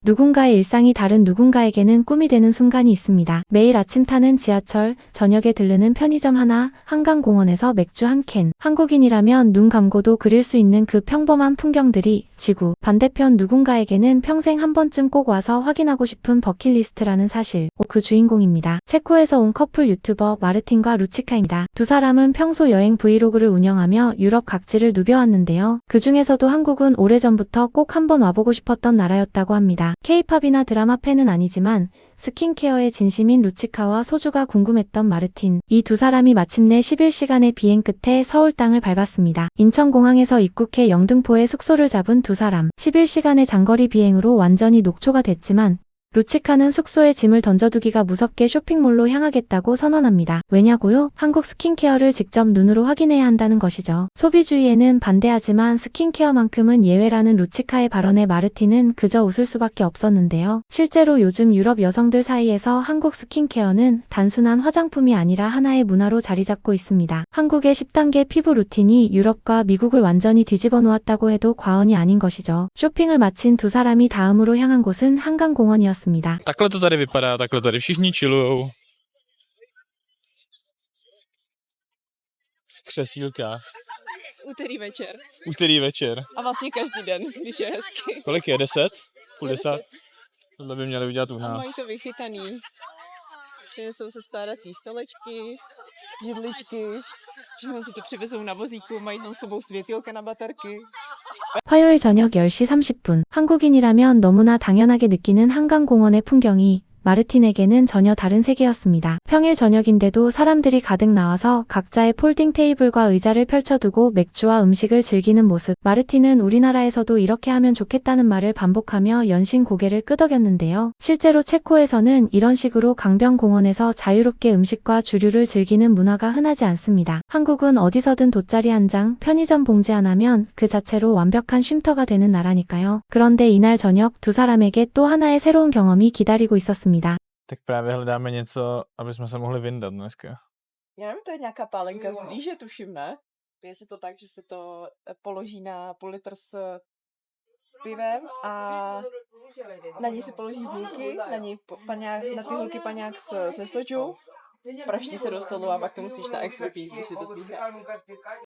누군가의 일상이 다른 누군가에게는 꿈이 되는 순간이 있습니다. 매일 아침 타는 지하철, 저녁에 들르는 편의점 하나, 한강공원에서 맥주 한 캔. 한국인이라면 눈 감고도 그릴 수 있는 그 평범한 풍경들이 지구 반대편 누군가에게는 평생 한 번쯤 꼭 와서 확인하고 싶은 버킷리스트라는 사실. 그 주인공입니다. 체코에서 온 커플 유튜버 마르틴과 루치카입니다. 두 사람은 평소 여행 브이로그를 운영하며 유럽 각지를 누벼왔는데요. 그 중에서도 한국은 오래전부터 꼭 한번 와보고 싶었던 나라였다고 합니다. K-팝이나 드라마 팬은 아니지만 스킨케어에 진심인 루치카와 소주가 궁금했던 마르틴. 이 두 사람이 마침내 11시간의 비행 끝에 서울 땅을 밟았습니다. 인천공항에서 입국해 영등포에 숙소를 잡은 두 사람. 11시간의 장거리 비행으로 완전히 녹초가 됐지만 루치카는 숙소에 짐을 던져두기가 무섭게 쇼핑몰로 향하겠다고 선언합니다. 왜냐고요? 한국 스킨케어를 직접 눈으로 확인해야 한다는 것이죠. 소비주의에는 반대하지만 스킨케어만큼은 예외라는 루치카의 발언에 마르틴은 그저 웃을 수밖에 없었는데요. 실제로 요즘 유럽 여성들 사이에서 한국 스킨케어는 단순한 화장품이 아니라 하나의 문화로 자리 잡고 있습니다. 한국의 10단계 피부 루틴이 유럽과 미국을 완전히 뒤집어 놓았다고 해도 과언이 아닌 것이죠. 쇼핑을 마친 두 사람이 다음으로 향한 곳은 한강공원이었습니다. Takhle to tady vypadá, takhle tady všichni chillujou. V křesílkách. Úterý večer. Úterý večer. A vlastně každý den, když je hezky. Kolik je? 10? Půl 10? 10. Tohle by měli udělat u A nás. mají to vychytaný. Přinesou se skládací stolečky, židličky, všechno si to přivezou na vozíku, mají tam s sebou světýlka na baterky. 화요일 저녁 10시 30분. 한국인이라면 너무나 당연하게 느끼는 한강공원의 풍경이 마르틴에게는 전혀 다른 세계였습니다. 평일 저녁인데도 사람들이 가득 나와서 각자의 폴딩 테이블과 의자를 펼쳐두고 맥주와 음식을 즐기는 모습. 마르틴은 우리나라에서도 이렇게 하면 좋겠다는 말을 반복하며 연신 고개를 끄덕였는데요. 실제로 체코에서는 이런 식으로 강변공원에서 자유롭게 음식과 주류를 즐기는 문화가 흔하지 않습니다. 한국은 어디서든 돗자리 한 장, 편의점 봉지 하나면 그 자체로 완벽한 쉼터가 되는 nará니까요. 그런데 이날 저녁 두 사람에게 또 하나의 새로운 경험이 기다리고 있었습니다. Tak právě hledáme něco, aby jsme se mohli vyndat dneska. Já nevím, to je nějaká pálenka z rýže, tuším, ne? Pije se to tak, že se to položí na půl litr s pivem a na ní se položí hulky, na ní na ty hulky paňák se soju, praští se do stolu a pak to musíš na ex vypít, když si to smíchá.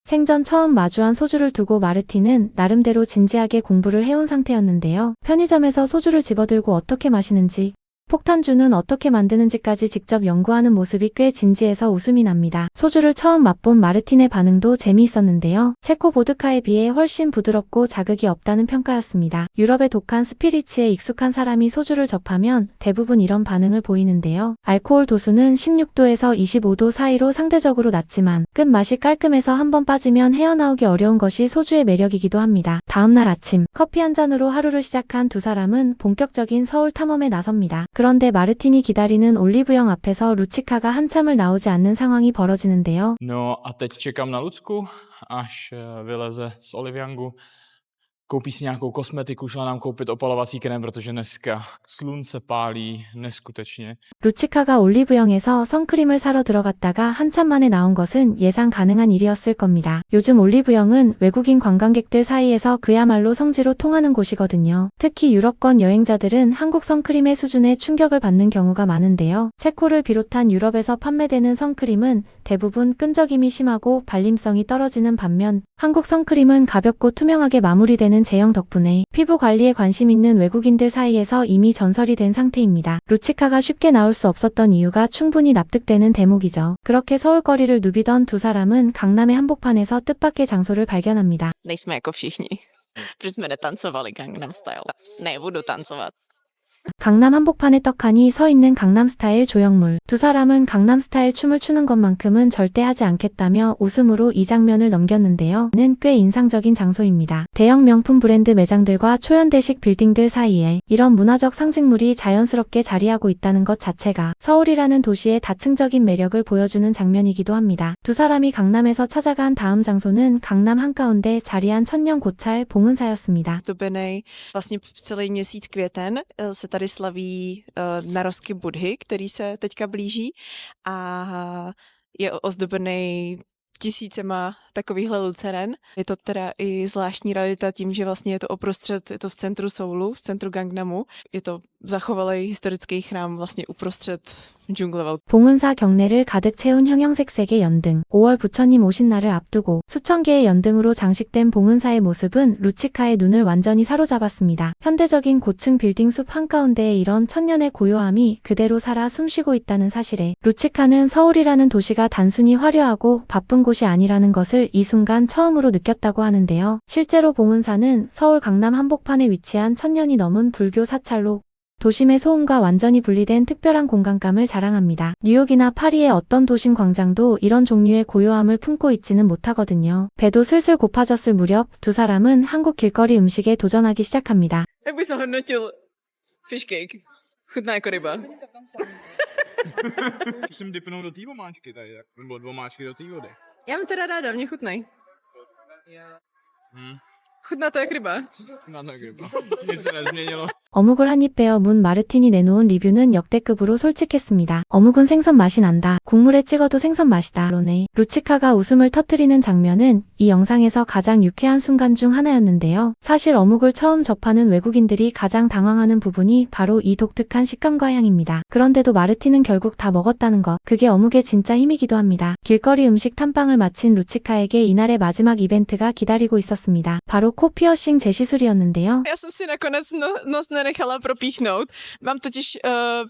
생전 처음 마주한 소주를 두고 마르틴은 나름대로 진지하게 공부를 해온 상태였는데요. 편의점에서 소주를 집어들고 어떻게 마시는지, 폭탄주는 어떻게 만드는지까지 직접 연구하는 모습이 꽤 진지해서 웃음이 납니다. 소주를 처음 맛본 마르틴의 반응도 재미있었는데요. 체코 보드카에 비해 훨씬 부드럽고 자극이 없다는 평가였습니다. 유럽의 독한 스피리츠에 익숙한 사람이 소주를 접하면 대부분 이런 반응을 보이는데요. 알코올 도수는 16도에서 25도 사이로 상대적으로 낮지만 끝맛이 깔끔해서 한번 빠지면 헤어나오기 어려운 것이 소주의 매력이기도 합니다. 다음날 아침 커피 한 잔으로 하루를 시작한 두 사람은 본격적인 서울 탐험에 나섭니다. 그런데 마르틴이 기다리는 올리브영 앞에서 루치카가 한참을 나오지 않는 상황이 벌어지는데요. No a teď čekám na Lucku, až vyleze z Oliviangu. Koupí si nějakou kosmetiku, šla nám koupit opalovací krém, protože dneska slunce pálí neskutečně. 루치카가 올리브영에서 선크림을 사러 들어갔다가 한참 만에 나온 것은 예상 가능한 일이었을 겁니다. 요즘 올리브영은 외국인 관광객들 사이에서 그야말로 성지로 통하는 곳이거든요. 특히 유럽권 여행자들은 한국 선크림의 수준에 충격을 받는 경우가 많은데요. 체코를 비롯한 유럽에서 판매되는 선크림은 대부분 끈적임이 심하고 발림성이 떨어지는 반면 한국 선크림은 가볍고 투명하게 마무리되는 제형 덕분에 피부 관리에 관심 있는 외국인들 사이에서 이미 전설이 된 상태입니다. 루치카가 쉽게 나올 수 없었던 이유가 충분히 납득되는 대목이죠. 그렇게 서울거리를 누비던 두 사람은 강남의 한복판에서 뜻밖의 장소를 발견합니다. Nejsme jako všichni, protože jsme netancovali Gangnam Style. Nebudu tancovat. 강남 한복판에 떡하니 서 있는 강남스타일 조형물. 두 사람은 강남스타일 춤을 추는 것만큼은 절대 하지 않겠다며 웃음으로 이 장면을 넘겼는데요. 는 꽤 인상적인 장소입니다. 대형 명품 브랜드 매장들과 초현대식 빌딩들 사이에 이런 문화적 상징물이 자연스럽게 자리하고 있다는 것 자체가 서울이라는 도시의 다층적인 매력을 보여주는 장면이기도 합니다. 두 사람이 강남에서 찾아간 다음 장소는 강남 한가운데 자리한 천년 고찰 봉은사였습니다. Zdobenej vlastně celý měsíc květen se tady slaví narozky Budhy, který se teďka blíží a je ozdobený tisícema takovýchhle luceren. Je to teda i zvláštní rarita tím, že vlastně je to uprostřed, je to v centru Soulu, v centru Gangnamu. Je to zachovalý historický chrám vlastně uprostřed džungle. 봉은사 경내를 가득 채운 형형색색의 연등. 5월 부처님 오신 날을 앞두고 수천 개의 연등으로 장식된 봉은사의 모습은 루치카의 눈을 완전히 사로잡았습니다. 현대적인 고층 빌딩 숲 한가운데에 이런 천년의 고요함이 그대로 살아 숨쉬고 있다는 사실에 루치카는 서울이라는 도시가 단순히 화려하고 바쁜 곳이 아니라는 것을 이 순간 처음으로 느꼈다고 하는데요. 실제로 봉은사는 서울 강남 한복판에 위치한 천년이 넘은 불교 사찰로 도심의 소음과 완전히 분리된 특별한 공간감을 자랑합니다. 뉴욕이나 파리의 어떤 도심 광장도 이런 종류의 고요함을 품고 있지는 못하거든요. 배도 슬슬 고파졌을 무렵 두 사람은 한국 길거리 음식에 도전하기 시작합니다. Jak bys hodnotil fish cake? Chutná jako ryba. Musím dipnout do té omáčky tady, nebo omáčky do té vody. Já mám teda ráda, mě chutnej. Chutná to jak ryba. Na to ryba. Nic se nezměnilo. 어묵을 한 입 빼어 문 마르틴이 내놓은 리뷰는 역대급으로 솔직했습니다. 어묵은 생선 맛이 난다. 국물에 찍어도 생선 맛이다. 로네. 루치카가 웃음을 터뜨리는 장면은 이 영상에서 가장 유쾌한 순간 중 하나였는데요. 사실 어묵을 처음 접하는 외국인들이 가장 당황하는 부분이 바로 이 독특한 식감과 향입니다. 그런데도 마르틴은 결국 다 먹었다는 것. 그게 어묵의 진짜 힘이기도 합니다. 길거리 음식 탐방을 마친 루치카에게 이날의 마지막 이벤트가 기다리고 있었습니다. 바로 코 피어싱 재시술이었는데요. Já jsem si nakonec nos nenechala propíchnout. Mám totiž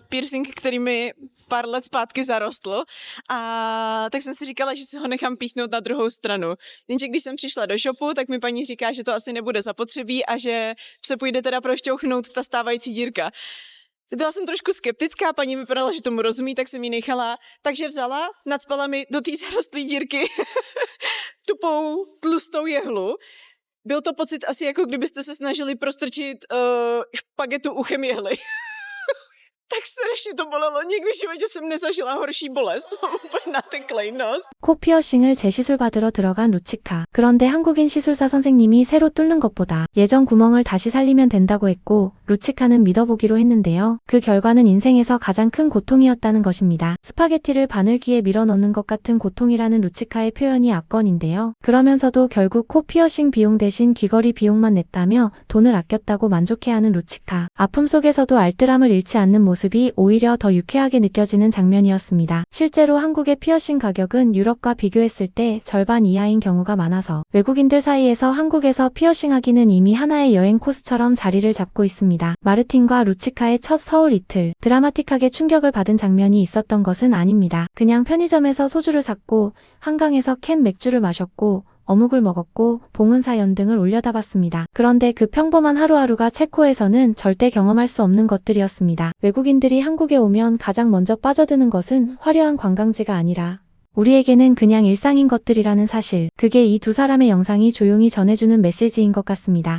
piercing, který mi pár let zpátky zarostl a tak jsem si říkala, že si ho nechám píchnout na druhou stranu. Jenže když jsem přišla do shopu, tak mi paní říká, že to asi nebude zapotřebí a že se půjde teda prošťouchnout ta stávající dírka. Byla jsem trošku skeptická, paní vypadala, že tomu rozumí, tak jsem ji nechala. Takže vzala, nacpala mi do té zarostlé dírky tupou tlustou jehlu. Byl to pocit asi jako kdybyste se snažili prostrčit špagetu uchem jehly. Tak strašně to bolelo. Nikdy v životě jsem nezažila horší bolest. Mám úplně nateklej nos. 코 피어싱을 재시술 받으러 들어간 루치카. 그런데 한국인 시술사 선생님이 새로 뚫는 것보다 예전 구멍을 다시 살리면 된다고 했고 루치카는 믿어보기로 했는데요. 그 결과는 인생에서 가장 큰 고통이었다는 것입니다. 스파게티를 바늘기에 밀어 넣는 것 같은 고통이라는 루치카의 표현이 압권인데요. 그러면서도 결국 코 피어싱 비용 대신 귀걸이 비용만 냈다며 돈을 아꼈다고 만족해하는 루치카. 아픔 속에서도 알뜰함을 잃지 않는 모습이 오히려 더 유쾌하게 느껴지는 장면이었습니다. 실제로 한국의 피어싱 가격은 유럽과 비교했을 때 절반 이하인 경우가 많아서 외국인들 사이에서 한국에서 피어싱하기는 이미 하나의 여행 코스처럼 자리를 잡고 있습니다. 마르틴과 루치카의 첫 서울 이틀, 드라마틱하게 충격을 받은 장면이 있었던 것은 아닙니다. 그냥 편의점에서 소주를 샀고 한강에서 캔 맥주를 마셨고 어묵을 먹었고 봉은사 연등을 올려다봤습니다. 그런데 그 평범한 하루하루가 체코에서는 절대 경험할 수 없는 것들이었습니다. 외국인들이 한국에 오면 가장 먼저 빠져드는 것은 화려한 관광지가 아니라 우리에게는 그냥 일상인 것들이라는 사실. 그게 이 두 사람의 영상이 조용히 전해주는 메시지인 것 같습니다.